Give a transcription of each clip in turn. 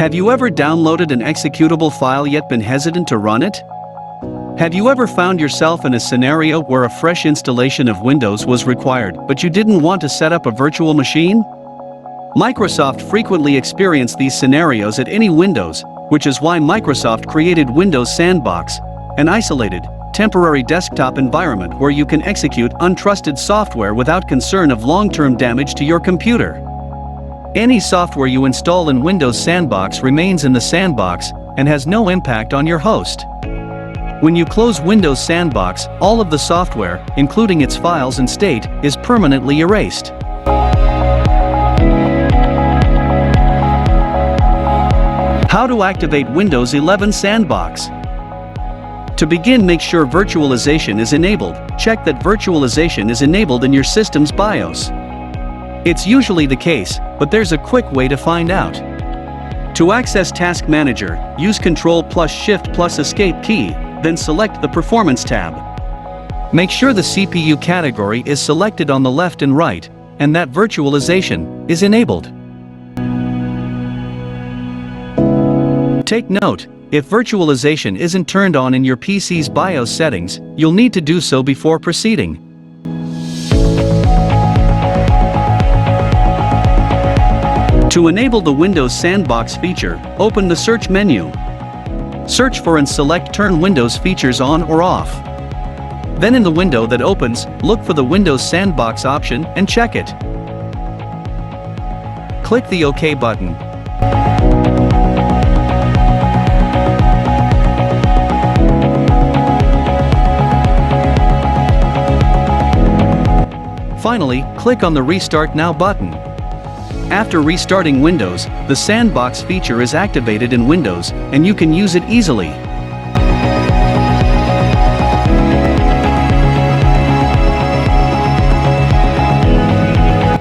Have you ever downloaded an executable file yet been hesitant to run it? Have you ever found yourself in a scenario where a fresh installation of Windows was required, but you didn't want to set up a virtual machine? Microsoft frequently experienced these scenarios at any Windows, which is why Microsoft created Windows Sandbox, an isolated, temporary desktop environment where you can execute untrusted software without concern of long-term damage to your computer. Any software you install in Windows Sandbox remains in the sandbox and has no impact on your host. When you close Windows Sandbox, all of the software, including its files and state, is permanently erased. How to activate Windows 11 Sandbox? To begin, make sure virtualization is enabled. Check that virtualization is enabled in your system's BIOS. It's usually the case, but there's a quick way to find out. To access Task Manager, use Ctrl+Shift+Escape key, then select the Performance tab. Make sure the CPU category is selected on the left and right, and that virtualization is enabled. Take note, if virtualization isn't turned on in your PC's BIOS settings, you'll need to do so before proceeding. To enable the Windows Sandbox feature, open the Search menu. Search for and select Turn Windows Features on or off. Then in the window that opens, look for the Windows Sandbox option and check it. Click the OK button. Finally, click on the Restart Now button. After restarting Windows, the Sandbox feature is activated in Windows, and you can use it easily.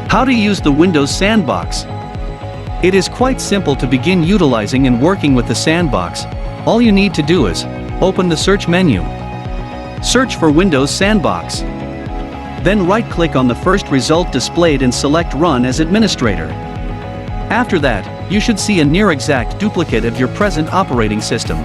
How to use the Windows Sandbox? It is quite simple to begin utilizing and working with the Sandbox. All you need to do is open the Search menu. Search for Windows Sandbox. Then right-click on the first result displayed and select Run as Administrator. After that, you should see a near-exact duplicate of your present operating system.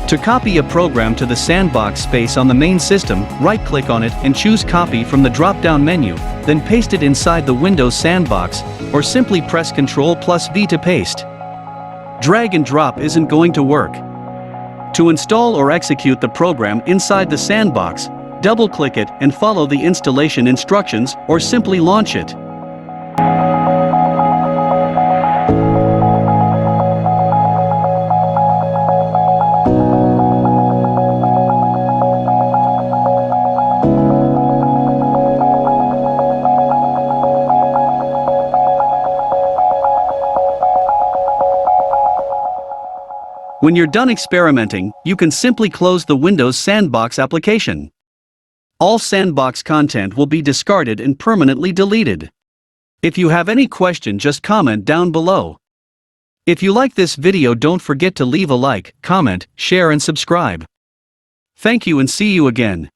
To copy a program to the Sandbox space on the main system, right-click on it and choose Copy from the drop-down menu, then paste it inside the Windows Sandbox, or simply press Ctrl+V to paste. Drag and drop isn't going to work. To install or execute the program inside the Sandbox, double-click it and follow the installation instructions, or simply launch it. When you're done experimenting, you can simply close the Windows Sandbox application. All Sandbox content will be discarded and permanently deleted. If you have any question, just comment down below. If you like this video, don't forget to leave a like, comment, share and subscribe. Thank you and see you again.